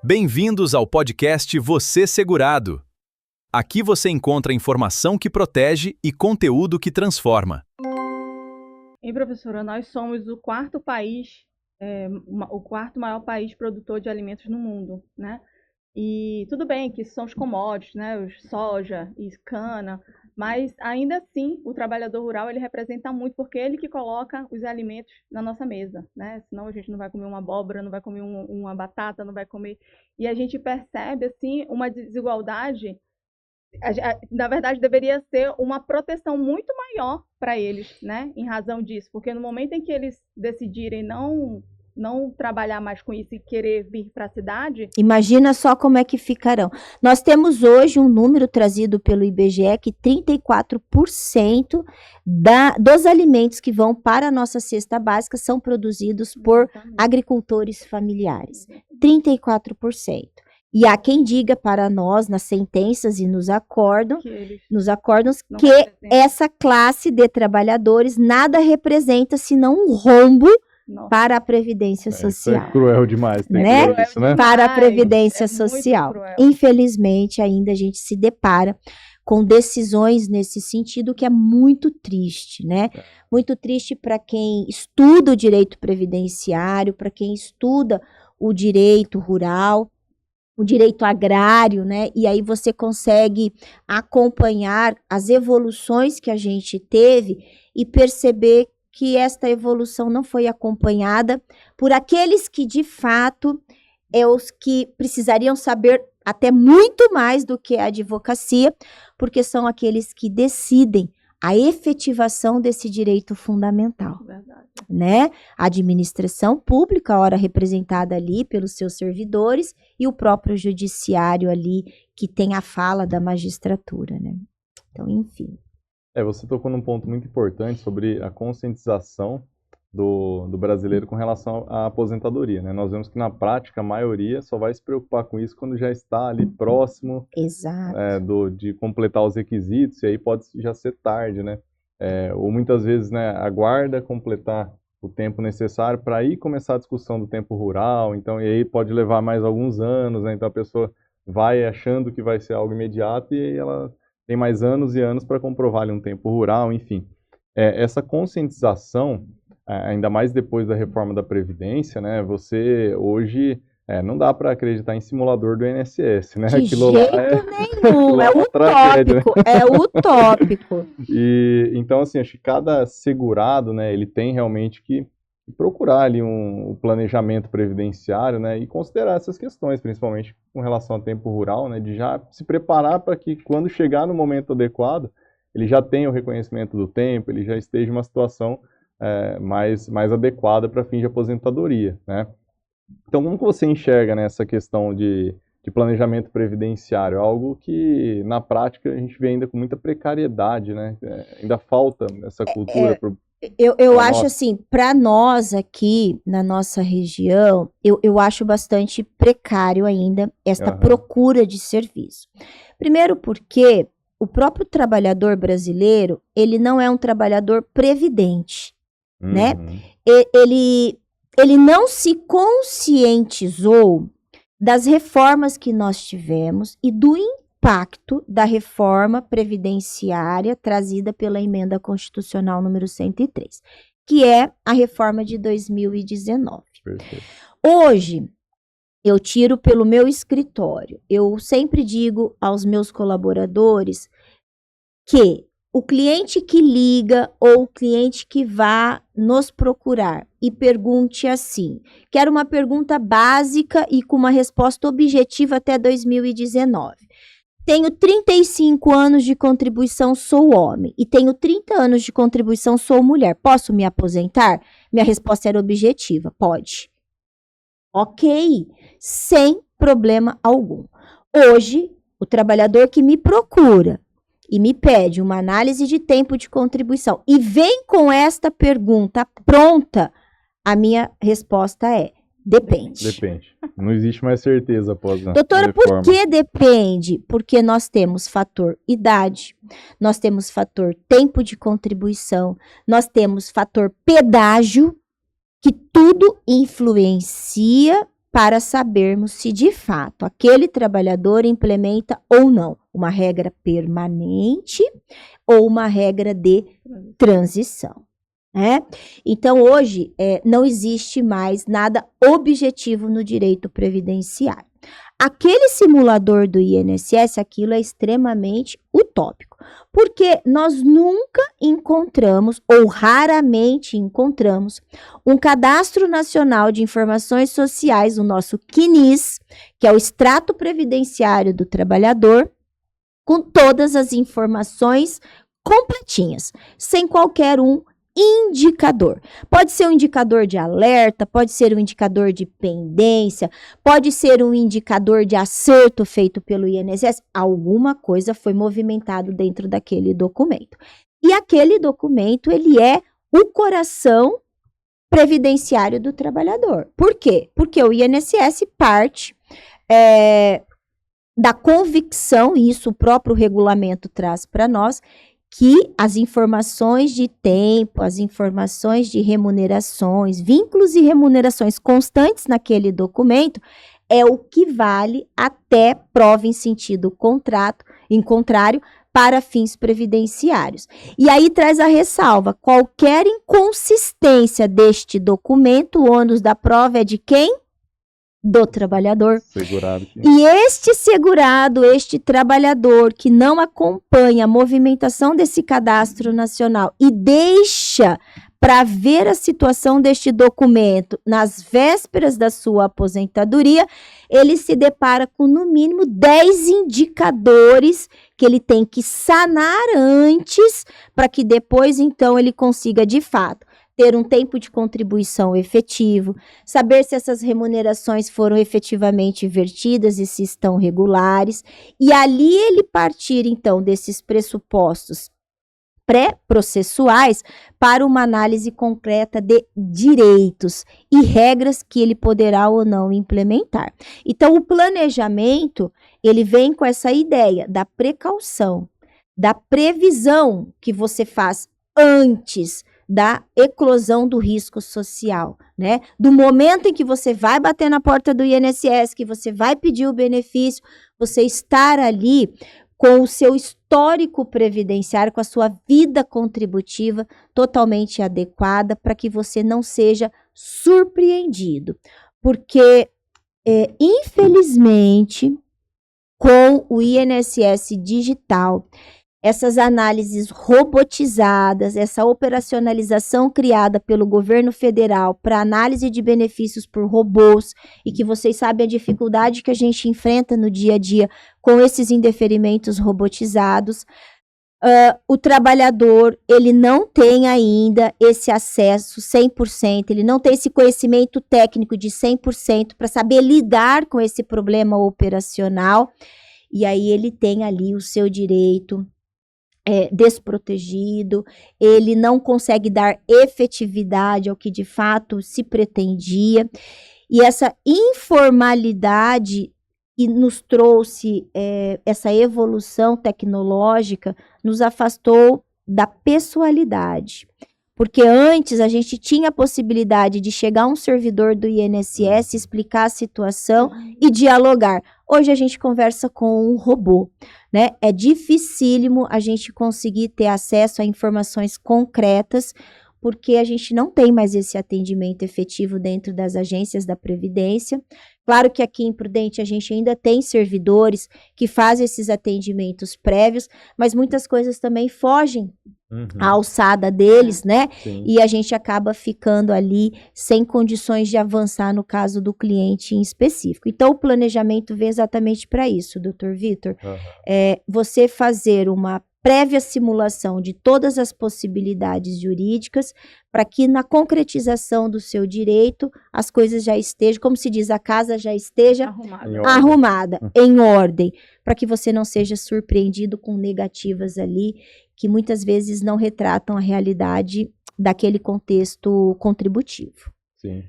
Bem-vindos ao podcast Você Segurado. Aqui você encontra informação que protege e conteúdo que transforma. Professora, nós somos o quarto maior país produtor de alimentos no mundo, né? E tudo bem que são os commodities, né? Os soja e cana, mas ainda assim o trabalhador rural ele representa muito porque é ele que coloca os alimentos na nossa mesa, né? Senão a gente não vai comer uma abóbora, não vai comer uma batata, não vai comer. E a gente percebe assim uma desigualdade. Na verdade, deveria ser uma proteção muito maior para eles, né? Em razão disso, porque no momento em que eles decidirem não trabalhar mais com isso e querer vir para a cidade... Imagina só como é que ficarão. Nós temos hoje um número trazido pelo IBGE que 34% dos alimentos que vão para a nossa cesta básica são produzidos por agricultores familiares. 34%. E há quem diga para nós, nas sentenças e nos acórdãos, que essa classe de trabalhadores nada representa senão um rombo para a Previdência Social. Isso é cruel demais, né? Isso, né? Para a Previdência Social. Infelizmente, ainda a gente se depara com decisões nesse sentido que é muito triste, né? Muito triste para quem estuda o direito previdenciário, para quem estuda o direito rural, o direito agrário, né? E aí você consegue acompanhar as evoluções que a gente teve e perceber que esta evolução não foi acompanhada por aqueles que, de fato, os que precisariam saber até muito mais do que a advocacia, porque são aqueles que decidem a efetivação desse direito fundamental. Verdade. Né? A administração pública, ora representada ali pelos seus servidores, e o próprio judiciário ali, que tem a fala da magistratura, né? Então, enfim. Você tocou num ponto muito importante sobre a conscientização do brasileiro com relação à aposentadoria, né? Nós vemos que, na prática, a maioria só vai se preocupar com isso quando já está ali próximo de completar os requisitos, e aí pode já ser tarde, né? Ou muitas vezes, né, aguarda completar o tempo necessário para aí começar a discussão do tempo rural, então, e aí pode levar mais alguns anos, né? Então a pessoa vai achando que vai ser algo imediato e aí ela tem mais anos e anos para comprovar ali um tempo rural, enfim. Essa conscientização, ainda mais depois da reforma da Previdência, né, você hoje não dá para acreditar em simulador do INSS, né? De jeito nenhum, é utópico, né? É utópico. E, então, assim, acho que cada segurado, né, ele tem realmente que procurar ali um planejamento previdenciário, né, e considerar essas questões, principalmente com relação ao tempo rural, né, de já se preparar para que quando chegar no momento adequado, ele já tenha o reconhecimento do tempo, ele já esteja em uma situação mais adequada para fim de aposentadoria, né. Então, como que você enxerga nessa questão de planejamento previdenciário? Algo que, na prática, a gente vê ainda com muita precariedade, né? Ainda falta essa cultura. Eu acho assim, para nós aqui, na nossa região, eu acho bastante precário ainda esta procura de serviço. Primeiro porque o próprio trabalhador brasileiro, ele não é um trabalhador previdente, né? Ele não se conscientizou das reformas que nós tivemos e do impacto da reforma previdenciária trazida pela Emenda Constitucional número 103, que é a reforma de 2019. Perfeito. Hoje, eu tiro pelo meu escritório, eu sempre digo aos meus colaboradores que o cliente que liga ou o cliente que vá nos procurar e pergunte assim, quero uma pergunta básica e com uma resposta objetiva até 2019. Tenho 35 anos de contribuição, sou homem, e tenho 30 anos de contribuição, sou mulher. Posso me aposentar? Minha resposta era objetiva, pode. Ok, sem problema algum. Hoje, o trabalhador que me procura e me pede uma análise de tempo de contribuição e vem com esta pergunta pronta, a minha resposta é: depende. Depende. Não existe mais certeza após a Doutora, reforma. por que depende? Porque nós temos fator idade, nós temos fator tempo de contribuição, nós temos fator pedágio, que tudo influencia para sabermos se de fato aquele trabalhador implementa ou não uma regra permanente ou uma regra de transição. Né? Então, hoje, não existe mais nada objetivo no direito previdenciário. Aquele simulador do INSS, aquilo é extremamente utópico, porque nós nunca encontramos, ou raramente encontramos, um Cadastro Nacional de Informações Sociais, o nosso CNIS, que é o extrato previdenciário do trabalhador, com todas as informações completinhas, sem qualquer indicador. Pode ser um indicador de alerta, pode ser um indicador de pendência, pode ser um indicador de acerto feito pelo INSS. Alguma coisa foi movimentado dentro daquele documento. E aquele documento, ele é o coração previdenciário do trabalhador. Por quê? Porque o INSS parte da convicção, e isso o próprio regulamento traz para nós, que as informações de tempo, as informações de remunerações, vínculos e remunerações constantes naquele documento é o que vale até prova em sentido contrário para fins previdenciários. E aí traz a ressalva: qualquer inconsistência deste documento, o ônus da prova é de quem? Do trabalhador. Segurado que... E este segurado, este trabalhador que não acompanha a movimentação desse cadastro nacional e deixa para ver a situação deste documento nas vésperas da sua aposentadoria, ele se depara com no mínimo 10 indicadores que ele tem que sanar antes, para que depois então ele consiga de fato ter um tempo de contribuição efetivo, saber se essas remunerações foram efetivamente vertidas e se estão regulares, e ali ele partir, então, desses pressupostos pré-processuais para uma análise concreta de direitos e regras que ele poderá ou não implementar. Então, o planejamento, ele vem com essa ideia da precaução, da previsão que você faz antes da eclosão do risco social, né? Do momento em que você vai bater na porta do INSS, que você vai pedir o benefício, você estar ali com o seu histórico previdenciário, com a sua vida contributiva totalmente adequada, para que você não seja surpreendido. Porque, infelizmente, com o INSS digital, essas análises robotizadas, essa operacionalização criada pelo governo federal para análise de benefícios por robôs, e que vocês sabem a dificuldade que a gente enfrenta no dia a dia com esses indeferimentos robotizados, o trabalhador, ele não tem ainda esse acesso 100%, ele não tem esse conhecimento técnico de 100% para saber lidar com esse problema operacional, e aí ele tem ali o seu direito desprotegido, ele não consegue dar efetividade ao que de fato se pretendia, e essa informalidade que nos trouxe essa evolução tecnológica nos afastou da pessoalidade. Porque antes a gente tinha a possibilidade de chegar um servidor do INSS, explicar a situação e dialogar. Hoje a gente conversa com um robô, né? É dificílimo a gente conseguir ter acesso a informações concretas, porque a gente não tem mais esse atendimento efetivo dentro das agências da Previdência. Claro que aqui em Prudente a gente ainda tem servidores que fazem esses atendimentos prévios, mas muitas coisas também fogem à alçada deles, né? Sim. E a gente acaba ficando ali sem condições de avançar no caso do cliente em específico. Então, o planejamento vem exatamente para isso, Dr. Vitor. Você fazer uma prévia simulação de todas as possibilidades jurídicas, para que na concretização do seu direito as coisas já estejam, como se diz, a casa já esteja arrumada, em ordem, para que você não seja surpreendido com negativas ali, que muitas vezes não retratam a realidade daquele contexto contributivo. Sim.